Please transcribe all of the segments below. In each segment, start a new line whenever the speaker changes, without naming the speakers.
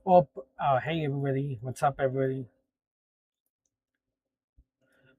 Well, hey everybody, what's up, everybody?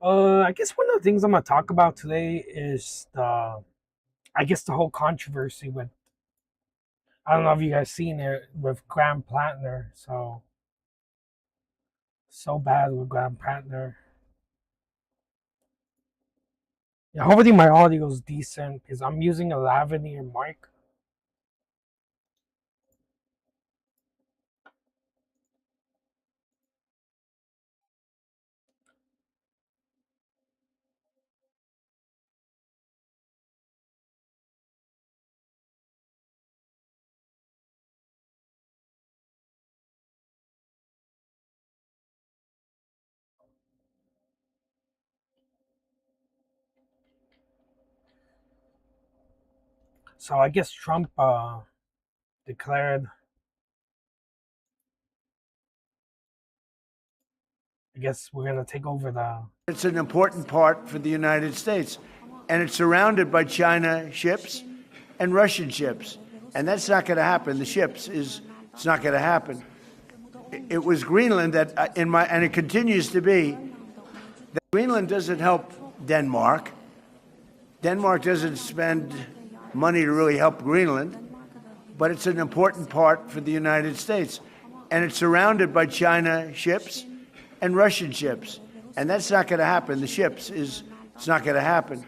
I guess one of the things I'm gonna talk about today is I guess the whole controversy with, I don't know if you guys seen it with Graham Plattner. So bad with Graham Plattner. Yeah, hopefully my audio is decent because I'm using a lavalier mic. So I guess Trump declared, I guess we're gonna take over the.
It's an important part for the United States, and it's surrounded by China ships and Russian ships, and that's not going to happen. The ships is it's not going to happen. It was Greenland that and it continues to be that Greenland doesn't help Denmark. Denmark doesn't spend money to really help Greenland, but it's an important part for the United States, and it's surrounded by China ships and Russian ships, and that's not going to happen. The ships is it's not going to happen.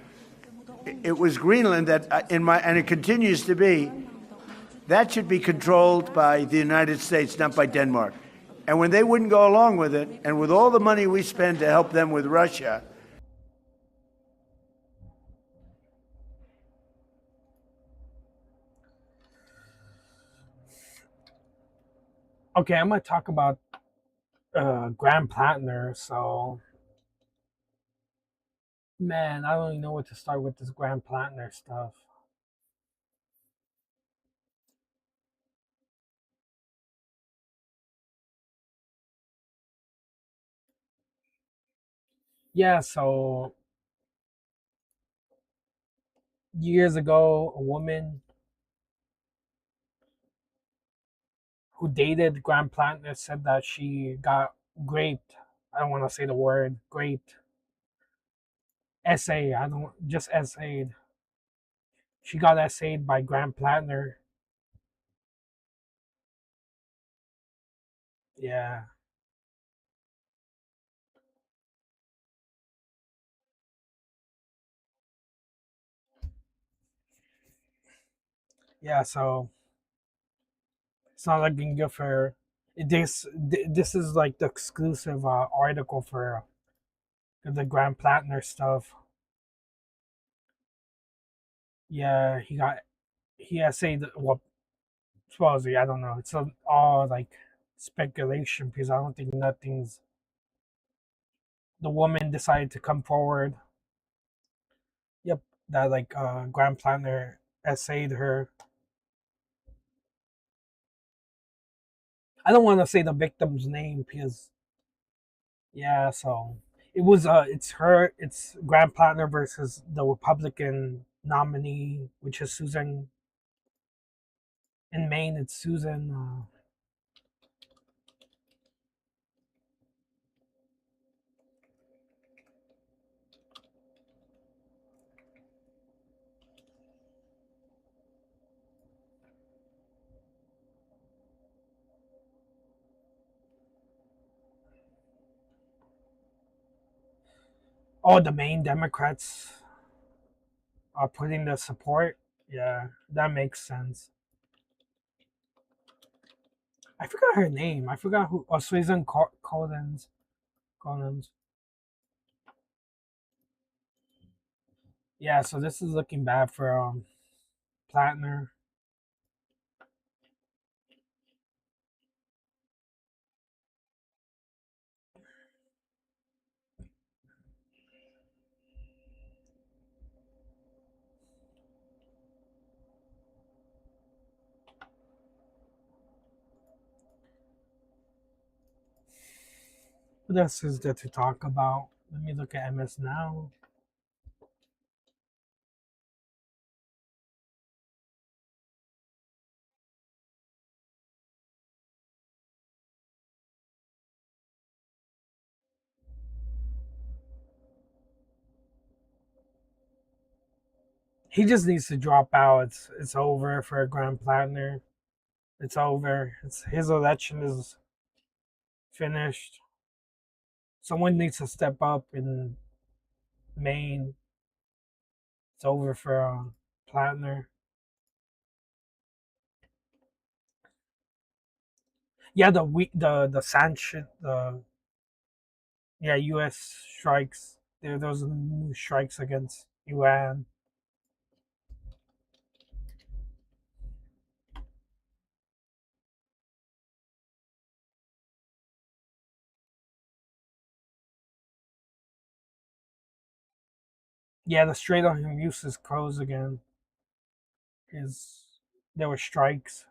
It was Greenland that and it continues to be that should be controlled by the United States, not by Denmark. And when they wouldn't go along with it, and with all the money we spend to help them with Russia.
Okay, I'm gonna talk about Graham Plattner. So man, I don't even know what to start with this Graham Plattner stuff. Yeah, so years ago, a woman who dated Graham Plattner said that she got raped. I don't want to say the word raped. Essay. I don't just essayed. She got essayed by Graham Plattner. Yeah, yeah. So it's not looking good for her. This is like the exclusive article for the Graham Plattner stuff. Yeah, he essayed. Well, supposedly, I don't know. It's all like speculation because I don't think nothing's. The woman decided to come forward. Yep, that like Graham Plattner essayed her. I don't want to say the victim's name because yeah, so it's Graham Plattner versus the Republican nominee, which is Susan in Maine. It's Susan. Oh, the Maine Democrats are putting the support. Yeah, that makes sense. I forgot her name. I forgot who. Oh, Susan Collins. Collins. Yeah, so this is looking bad for Plattner. What else is there to talk about? Let me look at MS now. He just needs to drop out. It's over for Graham Plattner. It's over. His election is finished. Someone needs to step up in Maine. It's over for Plattner. Yeah, the sanction U.S. strikes. Those new strikes against Iran. Yeah, the Strait of Hormuz is closed again. Is There were strikes.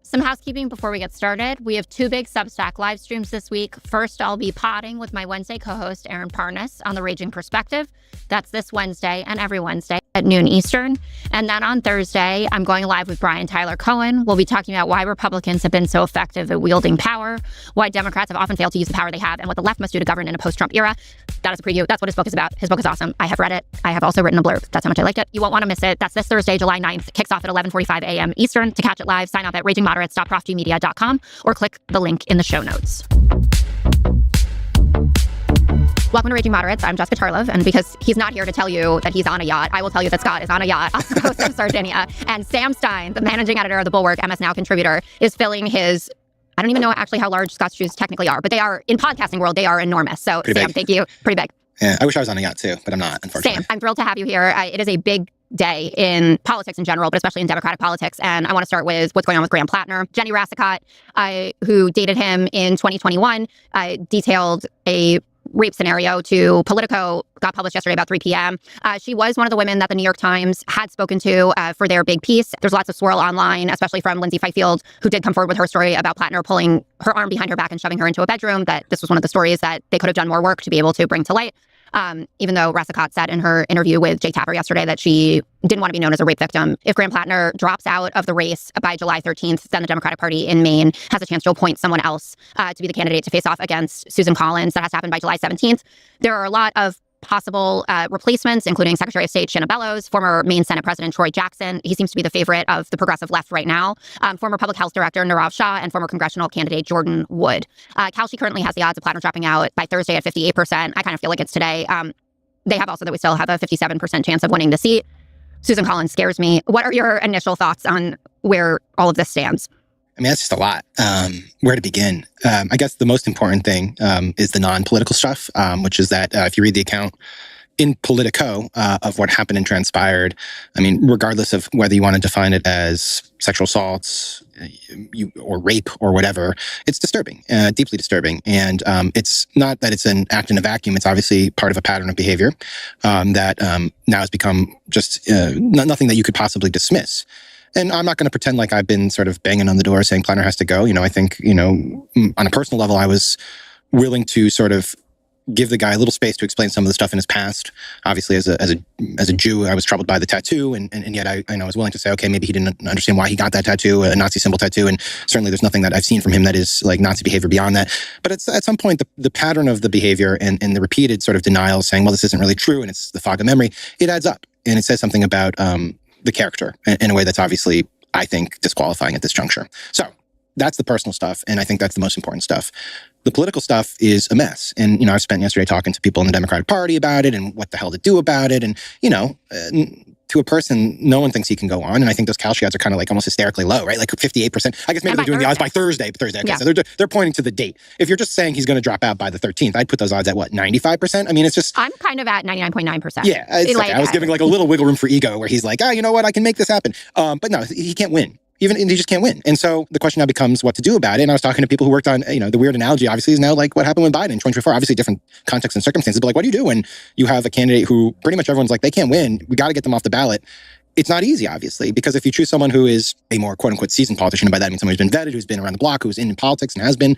Some housekeeping before we get started. We have 2 big Substack live streams this week. First, I'll be podding with my Wednesday co-host, Aaron Parnas, on The Raging Perspective. That's this Wednesday and every Wednesday at noon Eastern. And then on Thursday, I'm going live with Brian Tyler Cohen. We'll be talking about why Republicans have been so effective at wielding power, why Democrats have often failed to use the power they have, and what the left must do to govern in a post-Trump era. That is a preview. That's what his book is about. His book is awesome. I have read it. I have also written a blurb. That's how much I liked it. You won't want to miss it. That's this Thursday, July 9th. Kicks off at 11:45 a.m. Eastern. To catch it live, sign up at ragingmoderates.profgmedia.com or click the link in the show notes. Welcome to Raging Moderates. I'm Jessica Tarlov, and because he's not here to tell you that he's on a yacht, I will tell you that Scott is on a yacht off the coast of Sardinia. And Sam Stein, the managing editor of The Bulwark, MS Now contributor, is filling his... I don't even know actually how large Scott's shoes technically are, but they are, in podcasting world, they are enormous. So
Pretty
Sam,
big.
thank you. Pretty big.
Yeah, I wish I was on a yacht too, but I'm not, unfortunately.
Sam, I'm thrilled to have you here. It is a big day in politics in general, but especially in Democratic politics. And I want to start with what's going on with Graham Plattner. Jenny Rassicot, who dated him in 2021, detailed a rape scenario to Politico, got published yesterday about 3 p.m. She was one of the women that the New York Times had spoken to for their big piece. There's lots of swirl online, especially from Lindsay Fifield, who did come forward with her story about Plattner pulling her arm behind her back and shoving her into a bedroom, that this was one of the stories that they could have done more work to be able to bring to light. Even though Rassicot said in her interview with Jake Tapper yesterday that she didn't want to be known as a rape victim. If Graham Plattner drops out of the race by July 13th, then the Democratic Party in Maine has a chance to appoint someone else to be the candidate to face off against Susan Collins. That has to happen by July 17th. There are a lot of possible replacements, including Secretary of State Shanna Bellows, former Maine Senate President Troy Jackson. He seems to be the favorite of the progressive left right now. Former Public Health Director Nirav Shah and former congressional candidate Jordan Wood. Kalshi currently has the odds of Plattner dropping out by Thursday at 58%. I kind of feel like it's today. They have also that we still have a 57% chance of winning the seat. Susan Collins scares me. What are your initial thoughts on where all of this stands?
I mean, that's just a lot. Where to begin? I guess the most important thing is the non-political stuff, which is that if you read the account in Politico of what happened and transpired, I mean, regardless of whether you want to define it as sexual assaults or rape or whatever, it's disturbing, deeply disturbing. And it's not that it's an act in a vacuum. It's obviously part of a pattern of behavior that now has become just nothing that you could possibly dismiss. And I'm not going to pretend like I've been sort of banging on the door saying Plattner has to go. I think, on a personal level, I was willing to sort of give the guy a little space to explain some of the stuff in his past. Obviously, as a Jew, I was troubled by the tattoo, and yet I was willing to say, okay, maybe he didn't understand why he got that tattoo, a Nazi symbol tattoo, and certainly there's nothing that I've seen from him that is like Nazi behavior beyond that. But it's at some point, the pattern of the behavior and the repeated sort of denial, saying, well, this isn't really true, and it's the fog of memory, it adds up, and it says something about the character in a way that's obviously, I think, disqualifying at this juncture. So that's the personal stuff, and I think that's the most important stuff. The political stuff is a mess. And, I've spent yesterday talking to people in the Democratic Party about it and what the hell to do about it. And, to a person, no one thinks he can go on. And I think those calci odds are kind of like almost hysterically low, right? Like 58%. I guess maybe they're doing the odds by Thursday. Okay, yeah. So they're pointing to the date. If you're just saying he's going to drop out by the 13th, I'd put those odds at what, 95%? I mean, it's just...
I'm kind of at 99.9%.
Yeah, like, I was giving like a little wiggle room for ego where he's like, you know what, I can make this happen. But no, he can't win. Even he just can't win. And so the question now becomes what to do about it. And I was talking to people who worked on, the weird analogy obviously is now like what happened with Biden in 2024, obviously different context and circumstances, but like, what do you do when you have a candidate who pretty much everyone's like, they can't win. We got to get them off the ballot. It's not easy, obviously, because if you choose someone who is a more quote unquote seasoned politician, and by that I mean someone who's been vetted, who's been around the block, who's in politics and has been,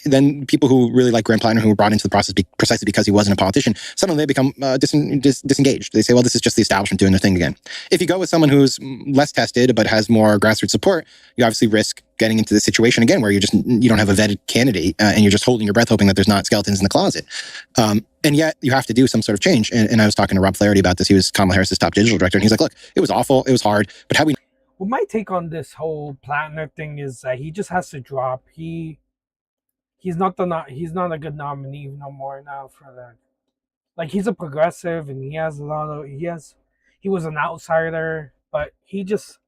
then people who really like Graham Plattner, who were brought into the process precisely because he wasn't a politician, suddenly they become disengaged. They say, well, this is just the establishment doing their thing again. If you go with someone who's less tested but has more grassroots support, you obviously risk getting into this situation again where you don't have a vetted candidate and you're just holding your breath hoping that there's not skeletons in the closet. And yet you have to do some sort of change. And I was talking to Rob Flaherty about this. He was Kamala Harris's top digital director. And he's like, look, it was awful. It was hard. But how we...
Well, my take on this whole Plattner thing is that he just has to drop. He's not a good nominee no more now for that. Like, he's a progressive and he was an outsider, but he just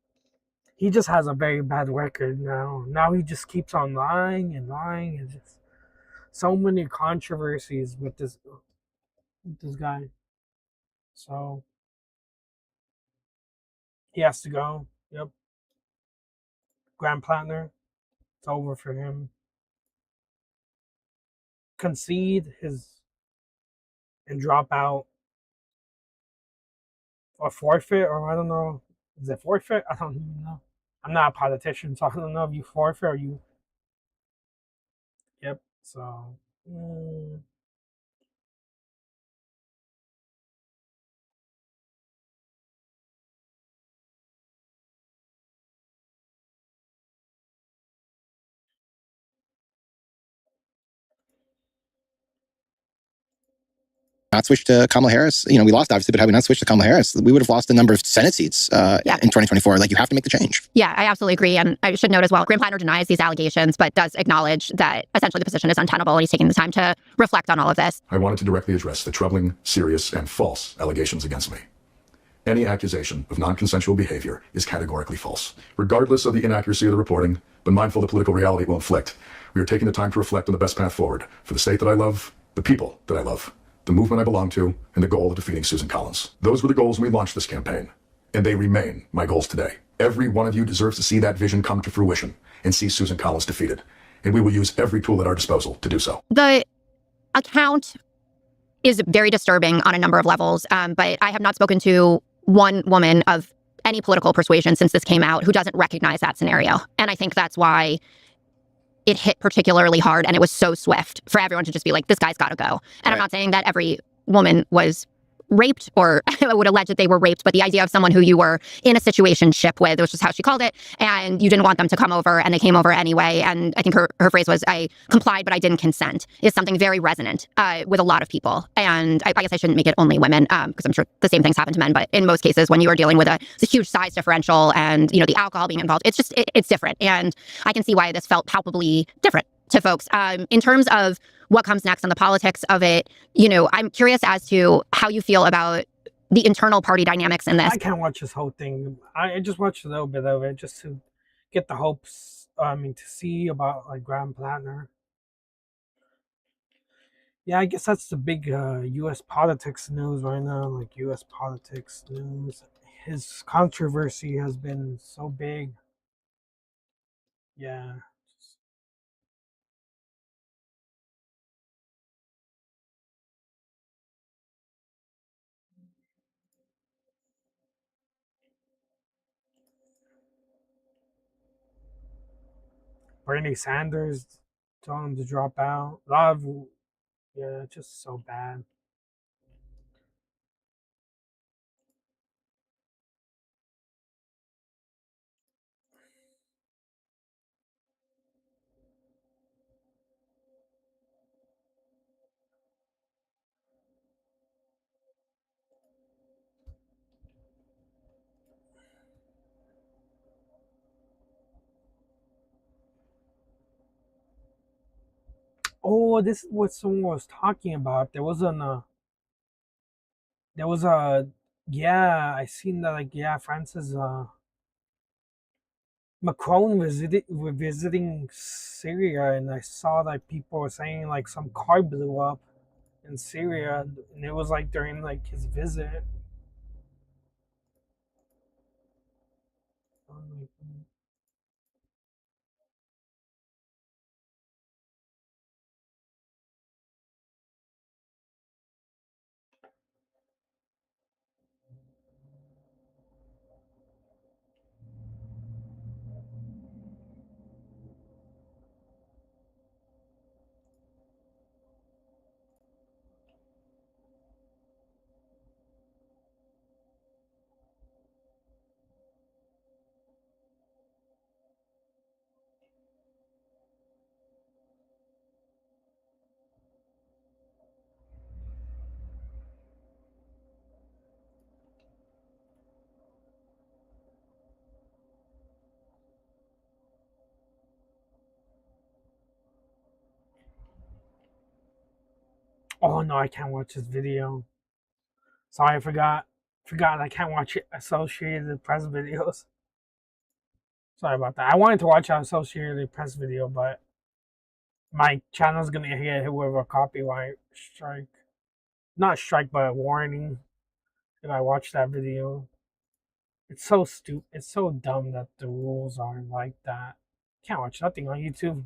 has a very bad record now. Now he just keeps on lying and lying, and just so many controversies with this guy. So he has to go. Yep. Graham Plattner, it's over for him. Concede and drop out or forfeit, or I don't know. Is it forfeit? I don't even know. I'm not a politician, so I don't know if you forfeit or you... Yep. So...
not switched to Kamala Harris, we lost obviously, but had we not switched to Kamala Harris, we would have lost a number of Senate seats in 2024. Like, you have to make the change.
Yeah, I absolutely agree. And I should note as well, Graham Plattner denies these allegations, but does acknowledge that essentially the position is untenable, and he's taking the time to reflect on all of this.
I wanted to directly address the troubling, serious, and false allegations against me. Any accusation of non-consensual behavior is categorically false, regardless of the inaccuracy of the reporting, but mindful of the political reality it will inflict. We are taking the time to reflect on the best path forward for the state that I love, the people that I love, the movement I belong to, and the goal of defeating Susan Collins. Those were the goals when we launched this campaign, and they remain my goals today. Every one of you deserves to see that vision come to fruition and see Susan Collins defeated, and we will use every tool at our disposal to do so.
The account is very disturbing on a number of levels, but I have not spoken to one woman of any political persuasion since this came out who doesn't recognize that scenario. And I think that's why it hit particularly hard, and it was so swift for everyone to just be like, this guy's got to go. And right. I'm not saying that every woman was raped or would allege that they were raped, but the idea of someone who you were in a situationship with, which is how she called it, and you didn't want them to come over and they came over anyway, and I think her phrase was, I complied but I didn't consent, is something very resonant with a lot of people. And I guess I shouldn't make it only women, because I'm sure the same things happen to men, but in most cases when you are dealing with a huge size differential and the alcohol being involved, it's different. And I can see why this felt palpably different to folks. In terms of what comes next and the politics of it, I'm curious as to how you feel about the internal party dynamics in this.
I can't watch this whole thing. I just watched a little bit of it just to get the hopes, to see about like Graham Plattner. Yeah, I guess that's the big U.S. politics news right now, like U.S. politics news. His controversy has been so big. Yeah. Bernie Sanders telling him to drop out. Yeah, just so bad. Oh, this is what someone was talking about. There was a Yeah, I seen that. Like, yeah, Francis Macron visiting Syria, and I saw that people were saying like some car blew up in Syria, and it was like during like his visit. Oh no, I can't watch this video. Sorry, I forgot. Forgot I can't watch Associated Press videos. Sorry about that. I wanted to watch an Associated Press video, but my channel's gonna get hit with a copyright strike. Not strike, but a warning if I watch that video. It's so stupid. It's so dumb that the rules are like that. Can't watch nothing on YouTube.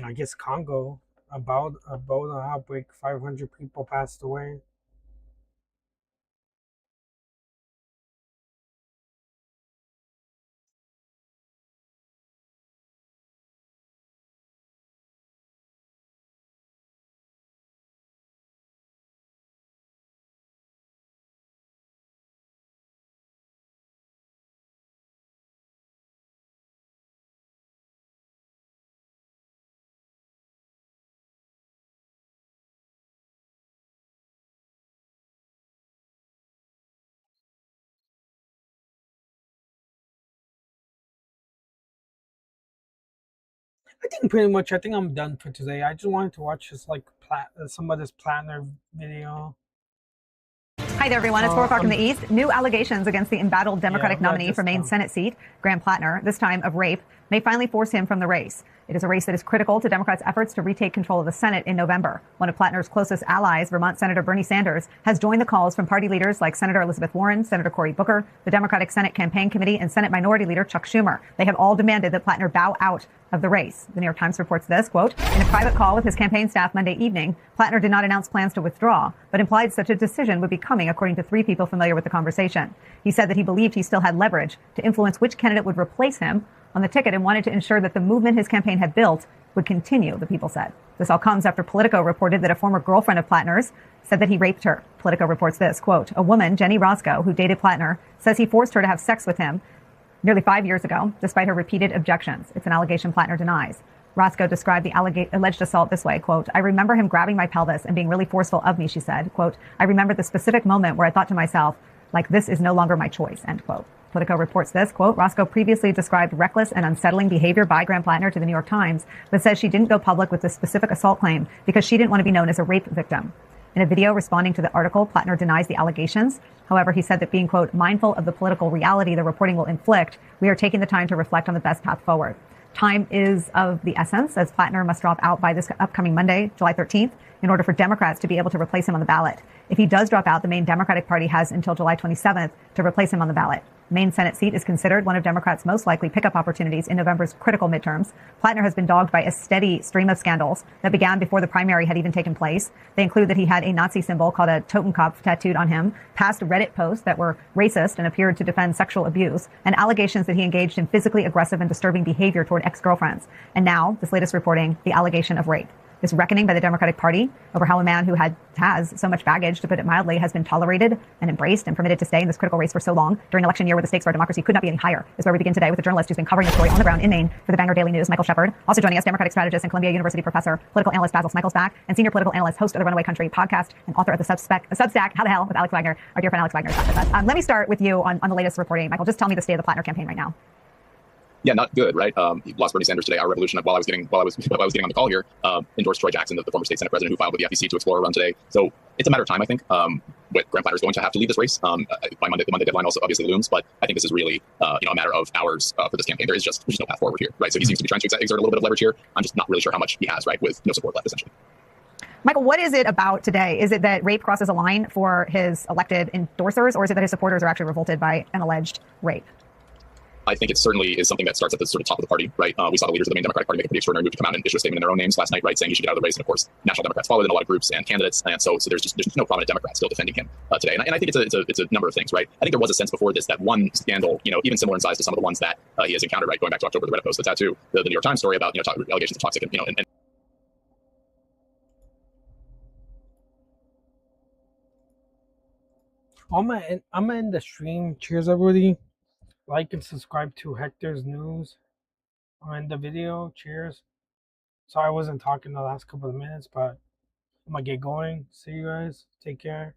I guess Congo, about Ebola outbreak, 500 people passed away. I think pretty much. I think I'm done for today. I just wanted to watch this like some of this Plattner video.
Hi there, everyone. It's 4 o'clock in the East. New allegations against the embattled Democratic nominee for Maine Senate seat, Graham Plattner, this time of rape, may finally force him from the race. It is a race that is critical to Democrats' efforts to retake control of the Senate in November. One of Plattner's closest allies, Vermont Senator Bernie Sanders, has joined the calls from party leaders like Senator Elizabeth Warren, Senator Cory Booker, the Democratic Senate Campaign Committee, and Senate Minority Leader Chuck Schumer. They have all demanded that Plattner bow out of the race. The New York Times reports this, quote, in a private call with his campaign staff Monday evening, Plattner did not announce plans to withdraw, but implied such a decision would be coming, according to 3 people familiar with the conversation. He said that he believed he still had leverage to influence which candidate would replace him on the ticket and wanted to ensure that the movement his campaign had built would continue, the people said. This all comes after Politico reported that a former girlfriend of Plattner's said that he raped her. Politico reports this, quote, a woman, Jenny Roscoe, who dated Plattner, says he forced her to have sex with him nearly 5 years ago, despite her repeated objections. It's an allegation Plattner denies. Roscoe described the alleged assault this way, quote, I remember him grabbing my pelvis and being really forceful of me, she said. Quote, I remember the specific moment where I thought to myself, like, this is no longer my choice, end quote. Politico reports this, quote, Roscoe previously described reckless and unsettling behavior by Graham Plattner to the New York Times, but says she didn't go public with this specific assault claim because she didn't want to be known as a rape victim. In a video responding to the article, Plattner denies the allegations. However, he said that being, quote, mindful of the political reality the reporting will inflict, we are taking the time to reflect on the best path forward. Time is of the essence, as Plattner must drop out by this upcoming Monday, July 13th, in order for Democrats to be able to replace him on the ballot. If he does drop out, the Maine Democratic Party has until July 27th to replace him on the ballot. Maine Senate seat is considered one of Democrats' most likely pickup opportunities in November's critical midterms. Plattner has been dogged by a steady stream of scandals that began before the primary had even taken place. They include that he had a Nazi symbol called a Totenkopf tattooed on him, past Reddit posts that were racist and appeared to defend sexual abuse, and allegations that he engaged in physically aggressive and disturbing behavior toward ex-girlfriends. And now, this latest reporting, the allegation of rape. This reckoning by the Democratic Party over how a man who has so much baggage, to put it mildly, has been tolerated and embraced and permitted to stay in this critical race for so long during an election year where the stakes for our democracy could not be any higher is where we begin today with a journalist who's been covering the story on the ground in Maine for the Bangor Daily News, Michael Shepard. Also joining us, Democratic strategist and Columbia University professor, political analyst Basil Smikles and senior political analyst, host of the Runaway Country podcast, and author of the Substack, How the Hell, with Alex Wagner. Our dear friend Alex Wagner is back with us. Let me start with you on the latest reporting. Michael, just tell me the state of the Plattner campaign right now.
Yeah, not good, right? He lost Bernie Sanders today. Our revolution, while I was getting on the call here, endorsed Troy Jackson, the former state Senate president who filed with the FEC to explore a run today. So it's a matter of time, I think. With Graham Platter is going to have to leave this race by Monday. The Monday deadline also obviously looms, but I think this is really a matter of hours for this campaign. There's just no path forward here, right? So he seems to be trying to exert a little bit of leverage here. I'm just not really sure how much he has, right, with no support left, essentially.
Michael, what is it about today? Is it that rape crosses a line for his elected endorsers, or is it that his supporters are actually revolted by an alleged rape?
I think it certainly is something that starts at the sort of top of the party, right? We saw the leaders of the Maine Democratic Party make a pretty extraordinary move to come out and issue a statement in their own names last night, right, saying he should get out of the race. And of course, national Democrats followed in a lot of groups and candidates, and so there's just no prominent Democrats still defending him today. And I think it's a number of things, right? I think there was a sense before this that one scandal, even similar in size to some of the ones that he has encountered, right, going back to October, the Reddit post, the tattoo, the New York Times story about allegations of toxic, and
I'm gonna end the stream. Cheers, everybody. Like and subscribe to Hector's News. I'll end the video. Cheers. Sorry I wasn't talking the last couple of minutes, but I'm gonna get going. See you guys. Take care.